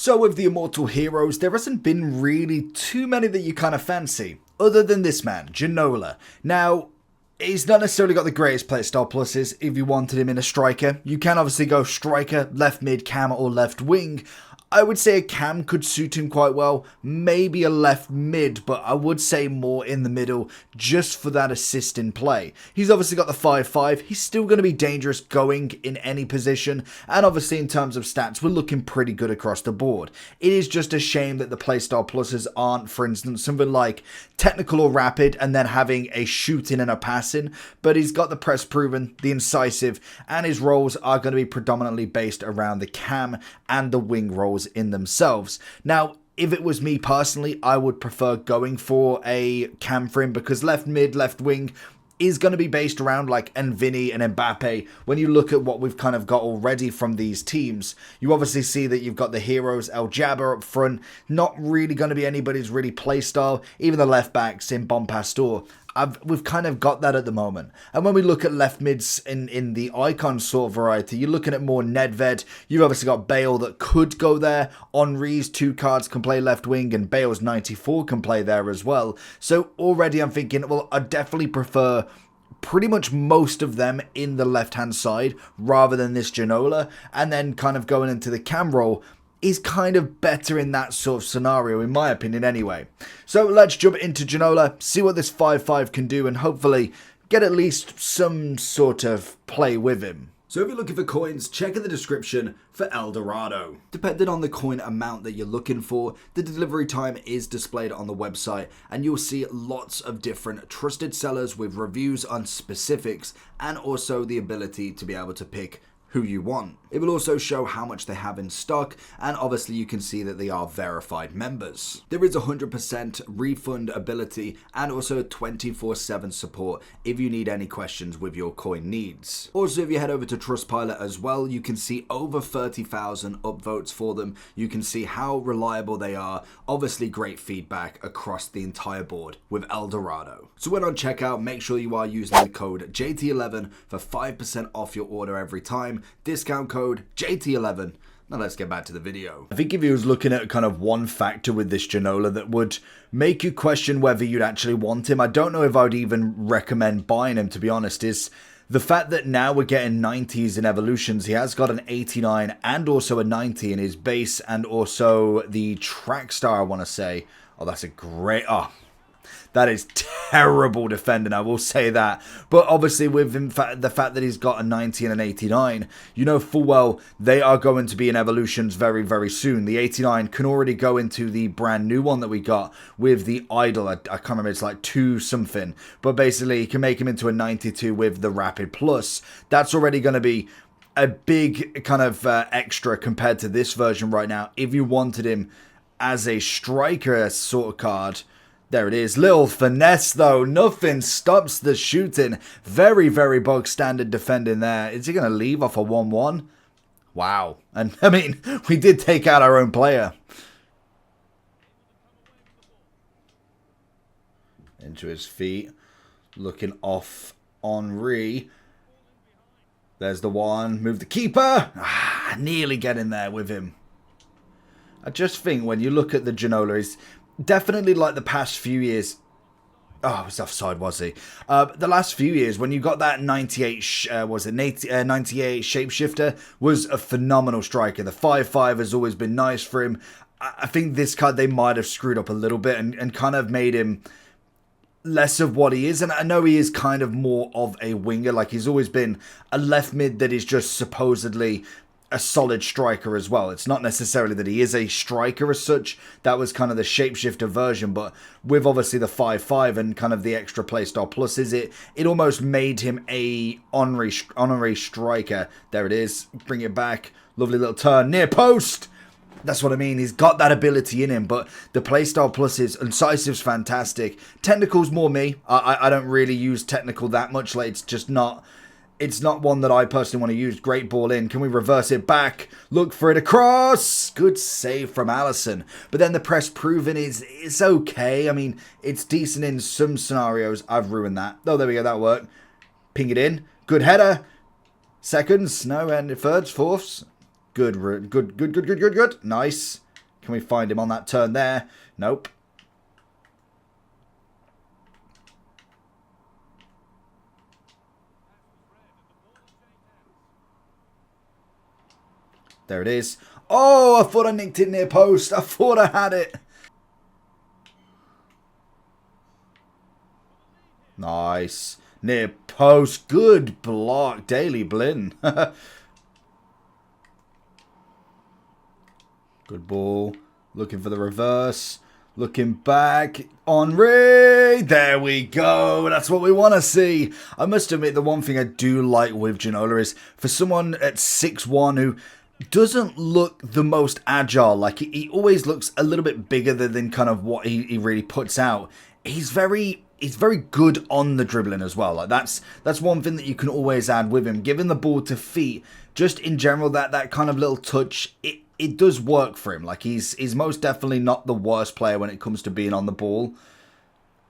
So with the Immortal Heroes, there hasn't been really too many that you kind of fancy, other than this man, Ginola. Now, he's not necessarily got the greatest playstyle pluses if you wanted him in a striker. You can obviously go striker, left mid, cam or left wing. I would say a cam could suit him quite well, maybe a left mid, but I would say more in the middle just for that assist in play. He's obviously got the 5-5, he's still going to be dangerous going in any position, and obviously in terms of stats, we're looking pretty good across the board. It is just a shame that the playstyle pluses aren't, for instance, something like technical or rapid, and then having a shooting and a passing, but he's got the press proven, the incisive, and his roles are going to be predominantly based around the cam and the wing roles in themselves. Now, if it was me personally, I would prefer going for a cam for him because left mid, left wing is going to be based around like Vinny and Mbappe. When you look at what we've kind of got already from these teams, you obviously see that you've got the heroes, El Jabber up front, not really going to be anybody's really play style, even the left backs in Bon Pastor. We've kind of got that at the moment. And when we look at left mids in the icon sort of variety, you're looking at more Nedved. You've obviously got Bale that could go there. Henri's 2 cards can play left wing and Bale's 94 can play there as well. So already I'm thinking, well, I definitely prefer pretty much most of them in the left-hand side rather than this Ginola. And then kind of going into the cam role is kind of better in that sort of scenario, in my opinion anyway. So let's jump into Ginola, see what this 5-5 can do, and hopefully get at least some sort of play with him. So if you're looking for coins, check in the description for El Dorado. Depending on the coin amount that you're looking for, the delivery time is displayed on the website, and you'll see lots of different trusted sellers with reviews on specifics, and also the ability to be able to pick who you want. It will also show how much they have in stock, and obviously you can see that they are verified members. There is 100% refund ability and also 24/7 support if you need any questions with your coin needs. Also, if you head over to Trustpilot as well, you can see over 30,000 upvotes for them. You can see how reliable they are. Obviously great feedback across the entire board with El Dorado. So when on checkout, make sure you are using the code JT11 for 5% off your order every time. Discount code JT11. Now let's get back to the video. I think if you was looking at kind of one factor with this Ginola that would make you question whether you'd actually want him, I don't know if I would even recommend buying him, to be honest, is the fact that now we're getting 90s in evolutions. He has got an 89 and also a 90 in his base, and also the track star, I want to say. Oh, that's a great... Oh, that is terrible defending, I will say that. But obviously with the fact that he's got a 90 and an 89, you know full well they are going to be in evolutions very, very soon. The 89 can already go into the brand new one that we got with the Idol. I can't remember, it's like 2 something. But basically you can make him into a 92 with the Rapid Plus. That's already going to be a big kind of extra compared to this version right now. If you wanted him as a striker sort of card... There it is. Little finesse, though. Nothing stops the shooting. Very, very bog standard defending there. Is he going to leave off a 1-1? Wow. And, I mean, we did take out our own player. Into his feet. Looking off Henri. There's the one. Move the keeper. Ah, nearly getting there with him. I just think when you look at the Ginola, he's... definitely like the past few years. Oh, it was offside, was he? The last few years, when you got that 98, 98 shapeshifter, was a phenomenal striker. The 5-5 has always been nice for him. I think this card they might have screwed up a little bit and kind of made him less of what he is. And I know he is kind of more of a winger. Like he's always been a left mid that is just supposedly a solid striker as well. It's not necessarily that he is a striker as such. That was kind of the shapeshifter version, but with obviously the 5-5 and kind of the extra playstyle pluses, it almost made him a honorary striker. There it is. Bring it back. Lovely little turn. Near post! That's what I mean. He's got that ability in him, but the playstyle pluses, incisive's fantastic. Technical's more me. I don't really use technical that much. Like, it's just not... It's not one that I personally want to use. Great ball in. Can we reverse it back? Look for it across. Good save from Allison. But then the press proven is okay. I mean, it's decent in some scenarios. I've ruined that. Oh, there we go. That worked. Ping it in. Good header. Seconds. No, and thirds, fourths. Good. Nice. Can we find him on that turn there? Nope. There it is. Oh, I thought I nicked it near post. I thought I had it. Nice. Near post. Good block. Daily Blin. Good ball. Looking for the reverse. Looking back. Henri. There we go. That's what we want to see. I must admit, the one thing I do like with Ginola is for someone at 6'1" who doesn't look the most agile. Like, he always looks a little bit bigger than kind of what he really puts out. He's very good on the dribbling as well. Like, that's one thing that you can always add with him. Giving the ball to feet, just in general, that kind of little touch, it does work for him. Like, he's most definitely not the worst player when it comes to being on the ball.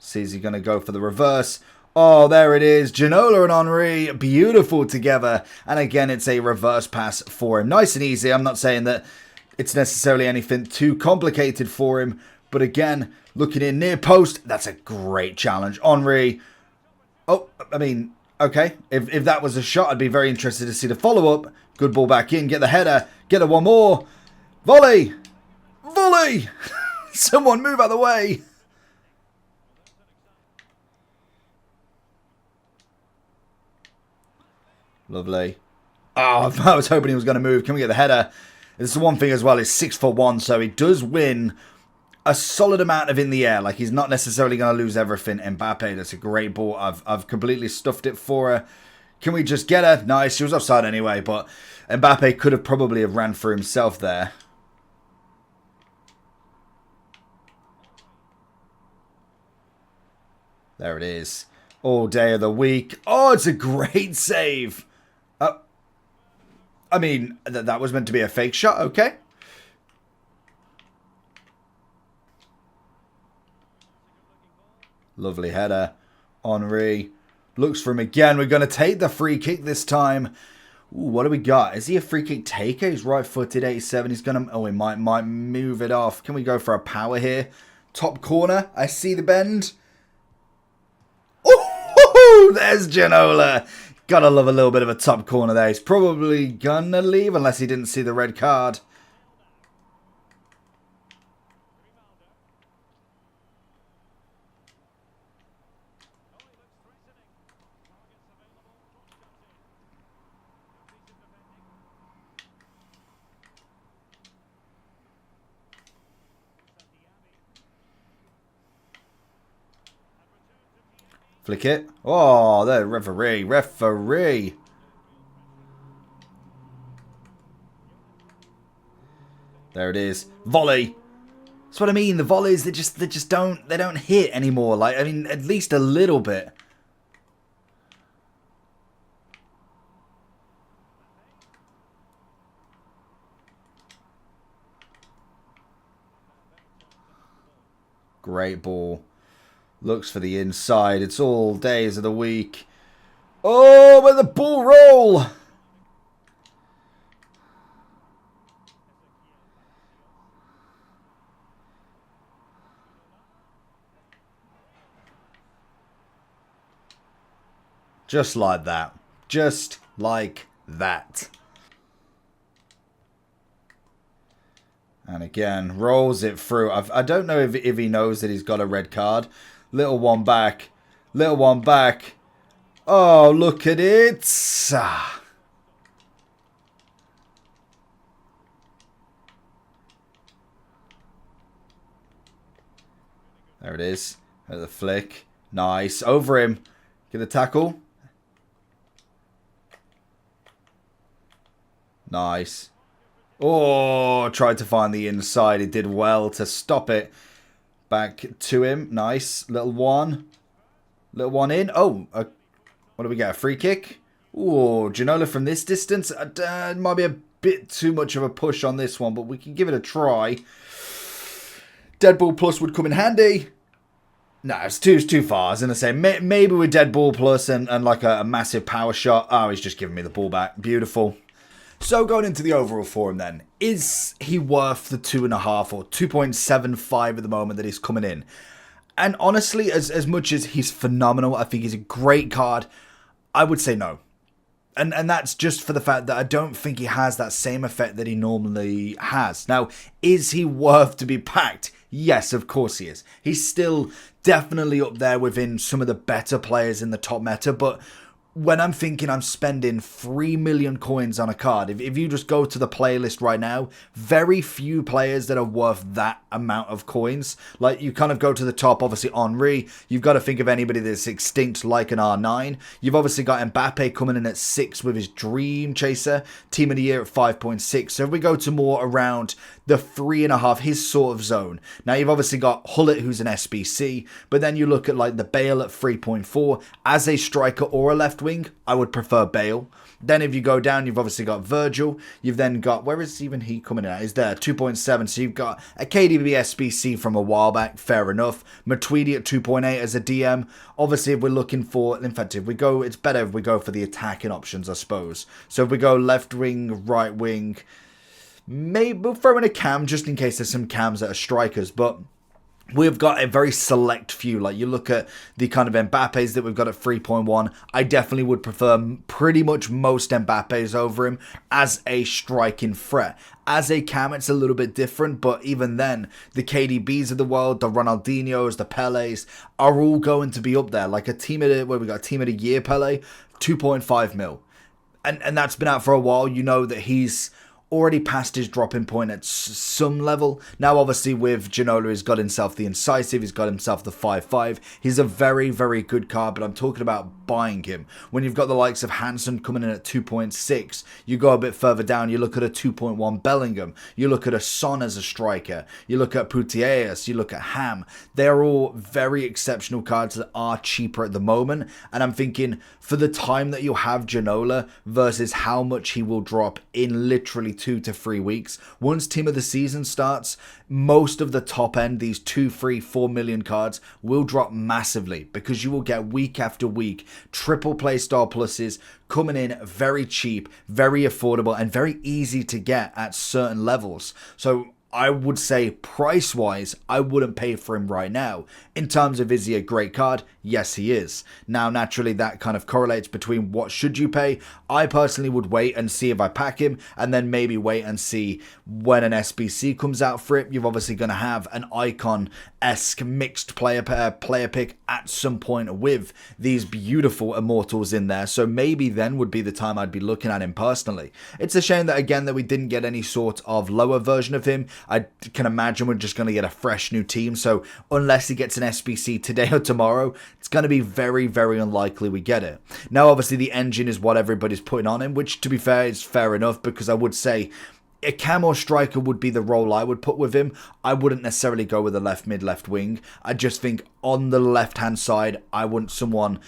Sees he's going to go for the reverse. Oh, there it is. Ginola and Henri, beautiful together. And again, it's a reverse pass for him. Nice and easy. I'm not saying that it's necessarily anything too complicated for him. But again, looking in near post, that's a great challenge. Henri. Oh, I mean, okay. If that was a shot, I'd be very interested to see the follow-up. Good ball back in. Get the header. Get a one more. Volley. Volley. Someone move out of the way. Lovely. Oh, I was hoping he was going to move. Can we get the header? This is the one thing as well. He's 6'1", so he does win a solid amount of in the air. Like, he's not necessarily going to lose everything. Mbappe, that's a great ball. I've completely stuffed it for her. Can we just get her? Nice. She was offside anyway, but Mbappe could have probably have ran for himself there. There it is. All day of the week. Oh, it's a great save. I mean, that was meant to be a fake shot. Okay. Lovely header. Henri looks for him again. We're going to take the free kick this time. Ooh, what do we got? Is he a free kick taker? He's right-footed, 87. He's going to... Oh, he might move it off. Can we go for a power here? Top corner. I see the bend. Oh, there's Ginola. Gotta love a little bit of a top corner there. He's probably gonna leave unless he didn't see the red card. Flick it. Oh, the referee. Referee. There it is. Volley. That's what I mean. The volleys, they just don't hit anymore. Like, I mean, at least a little bit. Great ball. Looks for the inside. It's all days of the week. Oh, but the ball roll. Just like that. Just like that. And again, rolls it through. I don't know if he knows that he's got a red card. Little one back. Little one back. Oh, look at it. Ah. There it is. At the flick. Nice. Over him. Get the tackle. Nice. Oh, tried to find the inside. He did well to stop it. Back to him. Nice. Little one. Little one in. Oh, what do we get? A free kick? Oh, Ginola from this distance. It might be a bit too much of a push on this one, but we can give it a try. Deadball Plus would come in handy. No, it's too far. I was going to say, maybe with Deadball Plus and like a massive power shot. Oh, he's just giving me the ball back. Beautiful. So going into the overall for him then, is he worth the 2.5 or 2.75 at the moment that he's coming in? And honestly, as much as he's phenomenal, I think he's a great card, I would say no. And that's just for the fact that I don't think he has that same effect that he normally has. Now, is he worth to be packed? Yes, of course he is. He's still definitely up there within some of the better players in the top meta, but when I'm thinking I'm spending 3 million coins on a card, if you just go to the playlist right now, very few players that are worth that amount of coins. Like, you kind of go to the top, obviously Henry, you've got to think of anybody that's extinct like an R9. You've obviously got Mbappe coming in at 6 with his Dream Chaser, Team of the Year at 5.6. So if we go to more around the 3.5, his sort of zone. Now you've obviously got Hullet, who's an SBC, but then you look at like the Bale at 3.4. As a striker or a left wing, I would prefer Bale. Then if you go down, you've obviously got Virgil. You've then got, where is even he coming in at? He's there, 2.7. So you've got a KDB SBC from a while back, fair enough. Matuidi at 2.8 as a DM. Obviously, if we're looking for, in fact, if we go, it's better if we go for the attacking options, I suppose. So if we go left wing, right wing, maybe we'll throw in a cam just in case there's some cams that are strikers, but we've got a very select few. Like, you look at the kind of Mbappes that we've got at 3.1. I definitely would prefer pretty much most Mbappes over him as a striking threat. As a cam, it's a little bit different, but even then, the KDBs of the world, the Ronaldinhos, the Peles, are all going to be up there. Like a team of the, where we got a team of the year Pele, 2.5 mil. And that's been out for a while. You know that he's already passed his dropping point at some level. Now, obviously, with Ginola, he's got himself the Incisive, he's got himself the 5.5. He's a very, very good card, but I'm talking about buying him. When you've got the likes of Hansen coming in at 2.6, you go a bit further down, you look at a 2.1 Bellingham, you look at a Son as a striker, you look at Putellas, you look at Ham. They're all very exceptional cards that are cheaper at the moment, and I'm thinking, for the time that you'll have Ginola versus how much he will drop in literally 2 to 3 weeks. Once Team of the Season starts, most of the top end, these 2, 3, 4 million cards, will drop massively because you will get week after week triple play star pluses coming in very cheap, very affordable, and very easy to get at certain levels. So I would say price-wise, I wouldn't pay for him right now. In terms of, is he a great card? Yes, he is. Now, naturally, that kind of correlates between what should you pay. I personally would wait and see if I pack him, and then maybe wait and see when an SBC comes out for it. You're obviously going to have an icon-esque mixed player pick at some point with these beautiful Immortals in there. So maybe then would be the time I'd be looking at him personally. It's a shame that, again, that we didn't get any sort of lower version of him. I can imagine we're just going to get a fresh new team. So unless he gets an SBC today or tomorrow, it's going to be very, very unlikely we get it. Now, obviously, the engine is what everybody's putting on him, which, to be fair, is fair enough, because I would say a cam or striker would be the role I would put with him. I wouldn't necessarily go with a left mid, left wing. I just think on the left-hand side, I want someone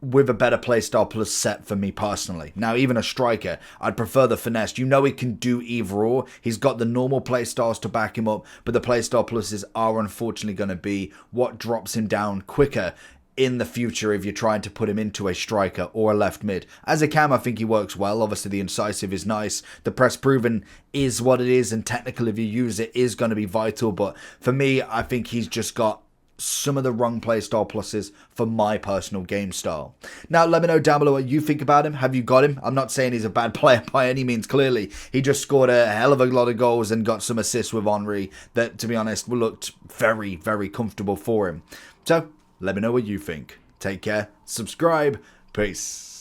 with a better playstyle plus set for me personally. Now, even a striker, I'd prefer the finesse. You know he can do either or. He's got the normal playstyles to back him up, but the playstyle pluses are unfortunately going to be what drops him down quicker in the future if you're trying to put him into a striker or a left mid. As a cam, I think he works well. Obviously, the Incisive is nice. The Press Proven is what it is, and technical, if you use it, is going to be vital. But for me, I think he's just got some of the wrong playstyle pluses for my personal game style. Now, let me know down below what you think about him. Have you got him? I'm not saying he's a bad player by any means, clearly. He just scored a hell of a lot of goals and got some assists with Henry that, to be honest, looked very, very comfortable for him. So, let me know what you think. Take care, subscribe, peace.